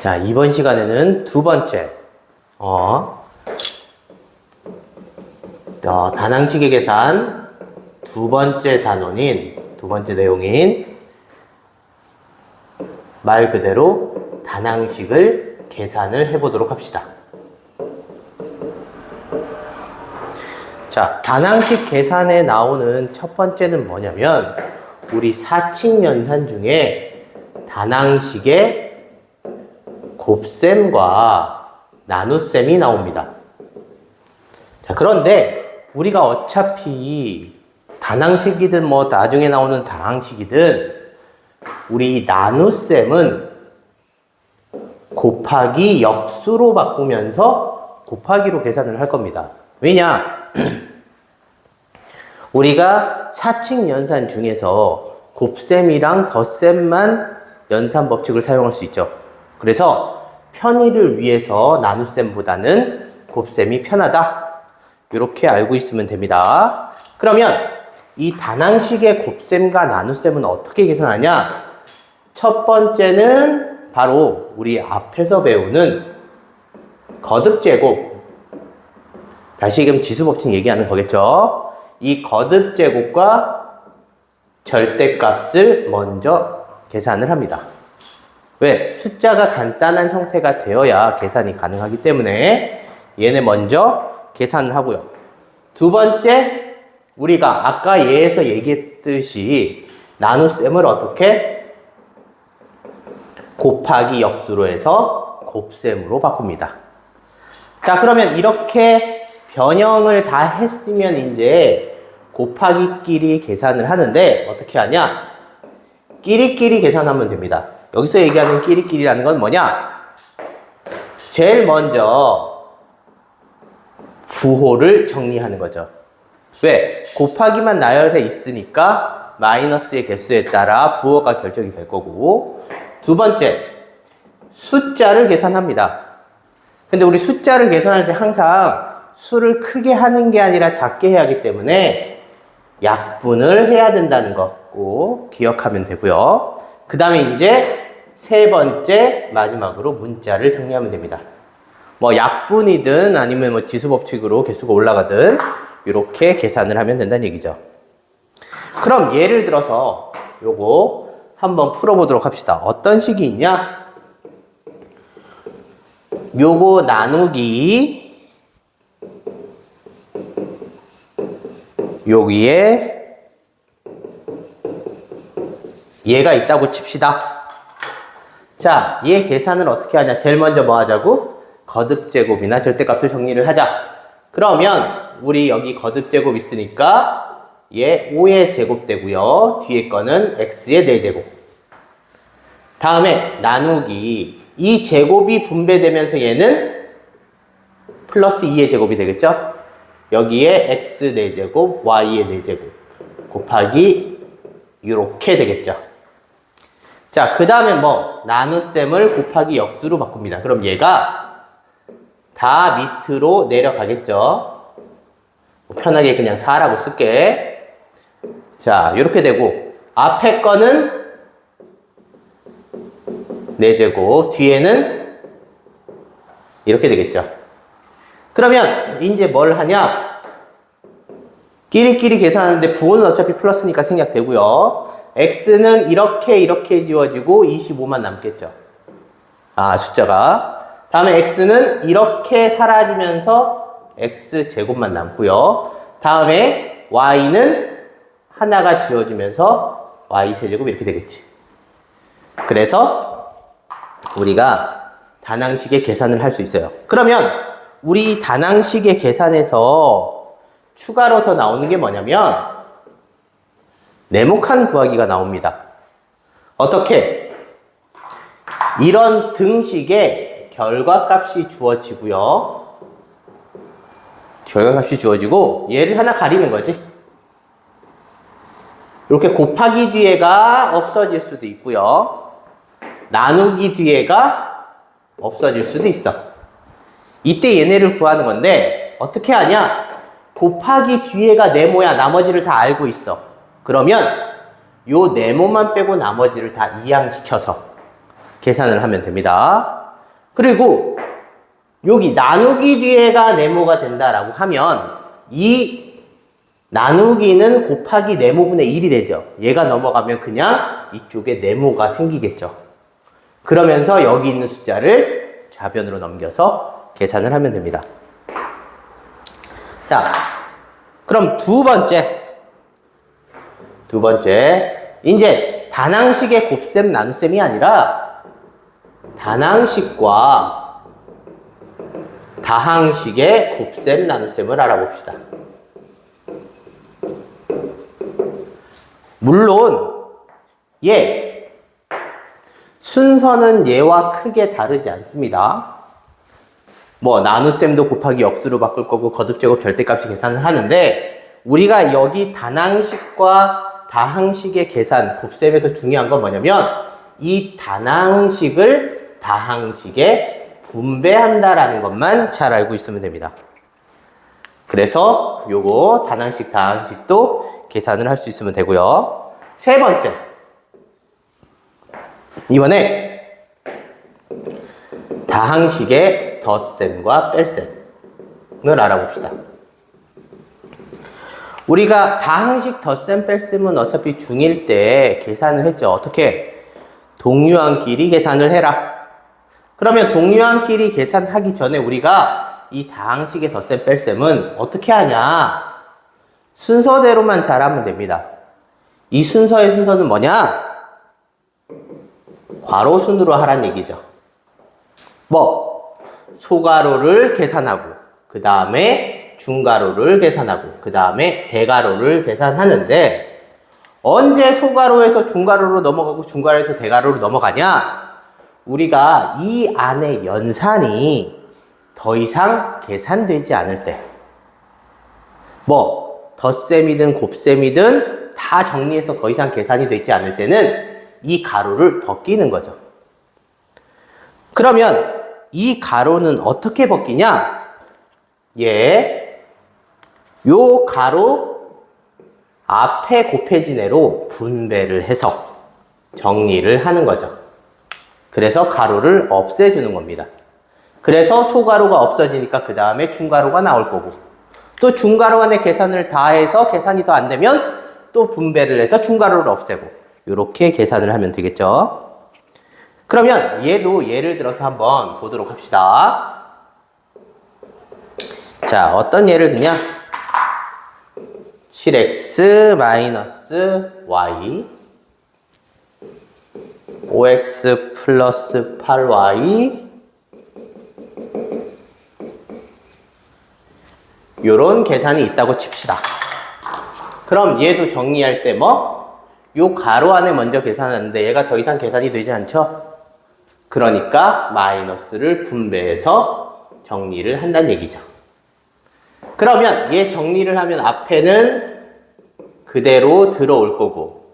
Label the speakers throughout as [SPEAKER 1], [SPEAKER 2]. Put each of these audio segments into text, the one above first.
[SPEAKER 1] 자, 이번 시간에는 두 번째, 다낭식의 계산 두 번째 내용인 말 그대로 다낭식을 계산을 해보도록 합시다. 자, 다낭식 계산에 나오는 첫 번째는 뭐냐면 우리 사칙 연산 중에 다낭식의 곱셈과 나눗셈이 나옵니다. 자, 그런데 우리가 어차피 다낭식이든 뭐 나중에 나오는 다항식이든 우리 나눗셈은 곱하기 역수로 바꾸면서 곱하기로 계산을 할 겁니다. 왜냐? 우리가 사칙 연산 중에서 곱셈이랑 덧셈만 연산 법칙을 사용할 수 있죠. 그래서 편의를 위해서 나눗셈보다는 곱셈이 편하다. 이렇게 알고 있으면 됩니다. 그러면 이 다낭식의 곱셈과 나눗셈은 어떻게 계산하냐? 첫 번째는 바로 우리 앞에서 배우는 거듭제곱. 다시금 지수법칙 얘기하는 거겠죠? 이 거듭제곱과 절대값을 먼저 계산을 합니다. 왜? 숫자가 간단한 형태가 되어야 계산이 가능하기 때문에 얘네 먼저 계산을 하고요. 두 번째, 우리가 아까 얘에서 얘기했듯이 나눗셈을 어떻게? 곱하기 역수로 해서 곱셈으로 바꿉니다. 자, 그러면 이렇게 변형을 다 했으면 이제 곱하기끼리 계산을 하는데 어떻게 하냐? 끼리끼리 계산하면 됩니다. 여기서 얘기하는 끼리끼리라는 건 뭐냐? 제일 먼저 부호를 정리하는 거죠. 왜? 곱하기만 나열해 있으니까 마이너스의 개수에 따라 부호가 결정이 될 거고, 두 번째, 숫자를 계산합니다. 근데 우리 숫자를 계산할 때 항상 수를 크게 하는 게 아니라 작게 해야 하기 때문에 약분을 해야 된다는 거 꼭 기억하면 되고요. 그 다음에 이제 세 번째, 마지막으로 문자를 정리하면 됩니다. 뭐 약분이든 아니면 뭐 지수법칙으로 개수가 올라가든 이렇게 계산을 하면 된다는 얘기죠. 그럼 예를 들어서 요거 한번 풀어보도록 합시다. 어떤 식이 있냐? 요거 나누기 여기에 얘가 있다고 칩시다. 자, 얘 계산을 어떻게 하냐? 제일 먼저 뭐 하자고? 거듭제곱이나 절대값을 정리를 하자. 그러면 우리 여기 거듭제곱 있으니까 얘 5의 제곱 되고요. 뒤에 거는 x의 4제곱. 다음에 나누기 이 제곱이 분배되면서 얘는 플러스 2의 제곱이 되겠죠? 여기에 x 4제곱, y의 4제곱 곱하기 이렇게 되겠죠. 자, 그 다음에 뭐 나눗셈을 곱하기 역수로 바꿉니다. 그럼 얘가 다 밑으로 내려가겠죠. 편하게 그냥 4라고 쓸게. 자, 이렇게 되고 앞에 거는 4제곱, 뒤에는 이렇게 되겠죠. 그러면 이제 뭘 하냐? 끼리끼리 계산하는데 부호는 어차피 플러스니까 생략되고요. x는 이렇게 지워지고 25만 남겠죠. 숫자가. 다음에 x는 이렇게 사라지면서 x제곱만 남고요. 다음에 y는 하나가 지워지면서 y세제곱 이렇게 되겠지. 그래서 우리가 다낭식의 계산을 할 수 있어요. 그러면 우리 다낭식의 계산에서 추가로 더 나오는 게 뭐냐면 네모칸 구하기가 나옵니다. 어떻게? 이런 등식에 결과값이 주어지고요. 결과값이 주어지고 얘를 하나 가리는 거지. 이렇게 곱하기 뒤에가 없어질 수도 있고요. 나누기 뒤에가 없어질 수도 있어. 이때 얘네를 구하는 건데 어떻게 하냐? 곱하기 뒤에가 네모야. 나머지를 다 알고 있어. 그러면 요 네모만 빼고 나머지를 다 이항시켜서 계산을 하면 됩니다. 그리고 여기 나누기 뒤에가 네모가 된다라고 하면 이 나누기는 곱하기 네모분의 1이 되죠. 얘가 넘어가면 그냥 이쪽에 네모가 생기겠죠. 그러면서 여기 있는 숫자를 좌변으로 넘겨서 계산을 하면 됩니다. 자, 그럼 두 번째, 이제 단항식의 곱셈 나눗셈이 아니라 단항식과 다항식의 곱셈 나눗셈을 알아봅시다. 물론 순서는 얘와 크게 다르지 않습니다. 뭐 나눗셈도 곱하기 역수로 바꿀 거고 거듭제곱 절대값이 계산을 하는데, 우리가 여기 단항식과 다항식의 계산, 곱셈에서 중요한 건 뭐냐면 이 단항식을 다항식에 분배한다라는 것만 잘 알고 있으면 됩니다. 그래서 요거 단항식, 다항식도 계산을 할 수 있으면 되고요. 세 번째, 이번에 다항식의 덧셈과 뺄셈을 알아봅시다. 우리가 다항식 덧셈 뺄셈은 어차피 중1 때 계산을 했죠. 어떻게? 동류항끼리 계산을 해라. 그러면 동류항끼리 계산하기 전에 우리가 이 다항식의 덧셈 뺄셈은 어떻게 하냐? 순서대로만 잘하면 됩니다. 이 순서의 순서는 뭐냐? 괄호순으로 하란 얘기죠. 소괄호를 계산하고, 그 다음에 중괄호를 계산하고, 그 다음에 대괄호를 계산하는데, 언제 소괄호에서 중괄호로 넘어가고 중괄호에서 대괄호로 넘어가냐? 우리가 이 안에 연산이 더 이상 계산되지 않을 때, 덧셈이든 곱셈이든 다 정리해서 더 이상 계산이 되지 않을 때는 이 가로를 벗기는 거죠. 그러면 이 가로는 어떻게 벗기냐? 요 가로 앞에 곱해진 애로 분배를 해서 정리를 하는 거죠. 그래서 가로를 없애주는 겁니다. 그래서 소가로가 없어지니까 그 다음에 중가로가 나올 거고, 또 중가로 간의 계산을 다 해서 계산이 더 안 되면 또 분배를 해서 중가로를 없애고, 이렇게 계산을 하면 되겠죠. 그러면 얘도 예를 들어서 한번 보도록 합시다. 자, 어떤 예를 드냐? 7x 마이너스 y 5x 플러스 8y 요런 계산이 있다고 칩시다. 그럼 얘도 정리할 때 요 가로 안에 먼저 계산하는데 얘가 더 이상 계산이 되지 않죠? 그러니까 마이너스를 분배해서 정리를 한다는 얘기죠. 그러면 얘 정리를 하면 앞에는 그대로 들어올 거고,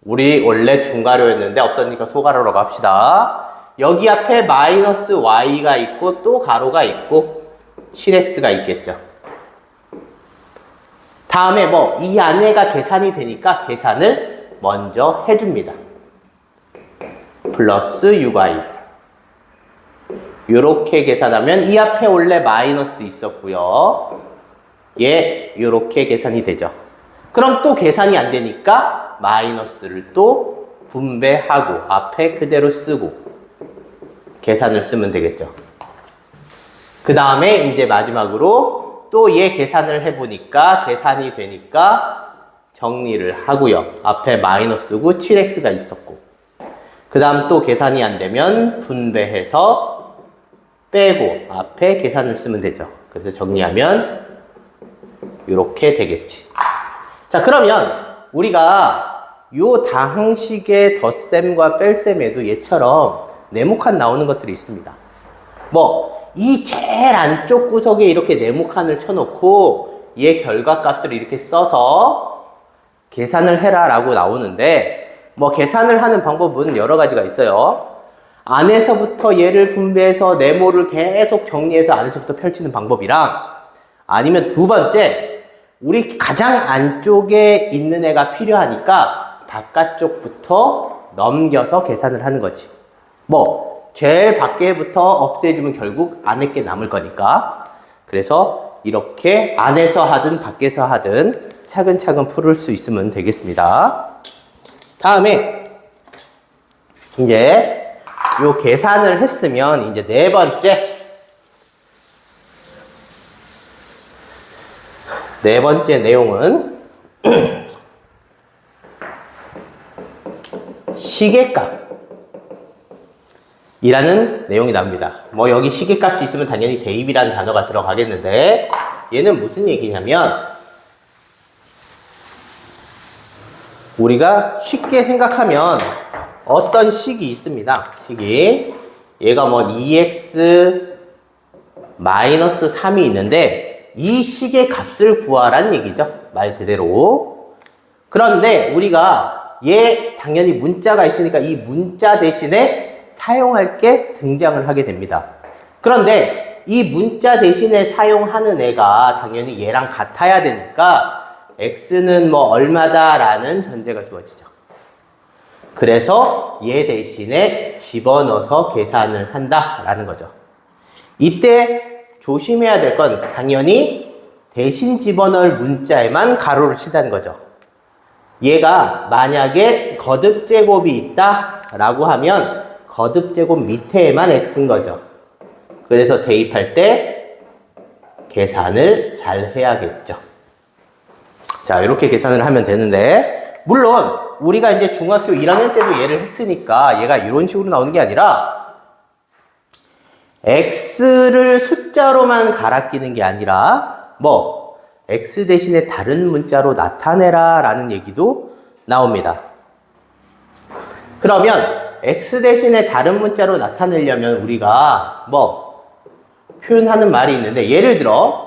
[SPEAKER 1] 우리 원래 중가로였는데 없어지니까 소가로로 갑시다. 여기 앞에 마이너스 y가 있고 또 가로가 있고 7x가 있겠죠. 다음에 이 안에가 계산이 되니까 계산을 먼저 해줍니다. 플러스 6y. 요렇게 계산하면 이 앞에 원래 마이너스 있었고요. 요렇게 계산이 되죠. 그럼 또 계산이 안 되니까 마이너스를 또 분배하고 앞에 그대로 쓰고 계산을 쓰면 되겠죠. 그 다음에 이제 마지막으로 또 얘 계산을 해보니까 계산이 되니까 정리를 하고요. 앞에 마이너스고 7x가 있었고, 그 다음 또 계산이 안 되면 분배해서 빼고 앞에 계산을 쓰면 되죠. 그래서 정리하면 이렇게 되겠지. 자, 그러면 우리가 요 다항식의 덧셈과 뺄셈에도 얘처럼 네모칸 나오는 것들이 있습니다. 이 제일 안쪽 구석에 이렇게 네모칸을 쳐놓고 얘 결과값을 이렇게 써서 계산을 해라 라고 나오는데, 계산을 하는 방법은 여러 가지가 있어요. 안에서부터 얘를 분배해서 네모를 계속 정리해서 안에서부터 펼치는 방법이랑, 아니면 두 번째, 우리 가장 안쪽에 있는 애가 필요하니까 바깥쪽부터 넘겨서 계산을 하는 거지. 제일 밖에부터 없애주면 결국 안에 게 남을 거니까. 그래서 이렇게 안에서 하든 밖에서 하든 차근차근 풀을 수 있으면 되겠습니다. 다음에 이제 요 계산을 했으면 이제 네 번째 내용은 시계값이라는 내용이 나옵니다. 뭐 여기 시계값이 있으면 당연히 대입이라는 단어가 들어가겠는데 얘는 무슨 얘기냐면 우리가 쉽게 생각하면 어떤 식이 있습니다. 식이 얘가 뭐 2x 마이너스 3이 있는데 이 식의 값을 구하라는 얘기죠. 말 그대로. 그런데 우리가 얘 당연히 문자가 있으니까 이 문자 대신에 사용할 게 등장을 하게 됩니다. 그런데 이 문자 대신에 사용하는 애가 당연히 얘랑 같아야 되니까 x는 뭐 얼마다 라는 전제가 주어지죠. 그래서 얘 대신에 집어넣어서 계산을 한다 라는 거죠. 이때 조심해야 될 건 당연히 대신 집어넣을 문자에만 가로를 친다는 거죠. 얘가 만약에 거듭제곱이 있다 라고 하면 거듭제곱 밑에만 x인 거죠. 그래서 대입할 때 계산을 잘 해야겠죠. 자, 이렇게 계산을 하면 되는데 물론 우리가 이제 중학교 1학년 때도 얘를 했으니까 얘가 이런 식으로 나오는 게 아니라 x를 숫자로만 갈아 끼는 게 아니라 뭐 x 대신에 다른 문자로 나타내라 라는 얘기도 나옵니다. 그러면 x 대신에 다른 문자로 나타내려면 우리가 뭐 표현하는 말이 있는데 예를 들어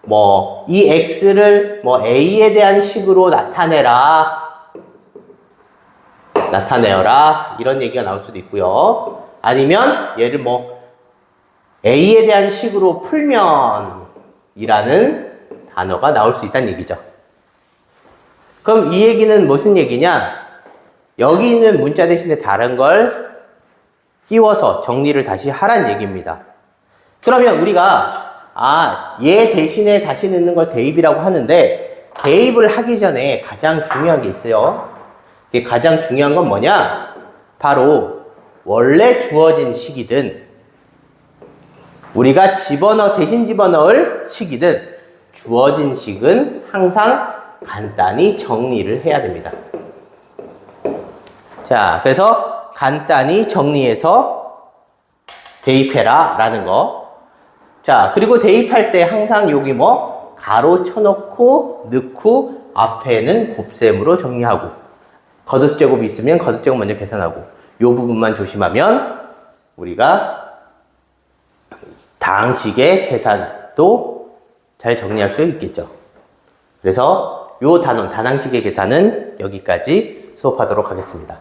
[SPEAKER 1] 뭐 이 x를 뭐 a에 대한 식으로 나타내어라 이런 얘기가 나올 수도 있고요. 아니면 얘를 뭐 a에 대한 식으로 풀면 이라는 단어가 나올 수 있다는 얘기죠. 그럼 이 얘기는 무슨 얘기냐? 여기 있는 문자 대신에 다른 걸 끼워서 정리를 다시 하란 얘기입니다. 그러면 우리가 얘 대신에 다시 넣는 걸 대입이라고 하는데 대입을 하기 전에 가장 중요한 게 있어요. 이게 가장 중요한 건 뭐냐? 바로 원래 주어진 식이든 우리가 대신 집어넣을 식이든 주어진 식은 항상 간단히 정리를 해야 됩니다. 자, 그래서 간단히 정리해서 대입해라 라는 거. 자, 그리고 대입할 때 항상 여기 뭐 가로 쳐놓고 넣고 앞에는 곱셈으로 정리하고 거듭제곱이 있으면 거듭제곱 먼저 계산하고 요 부분만 조심하면 우리가 다항식의 계산도 잘 정리할 수 있겠죠. 그래서 요 단원 다항식의 계산은 여기까지 수업하도록 하겠습니다.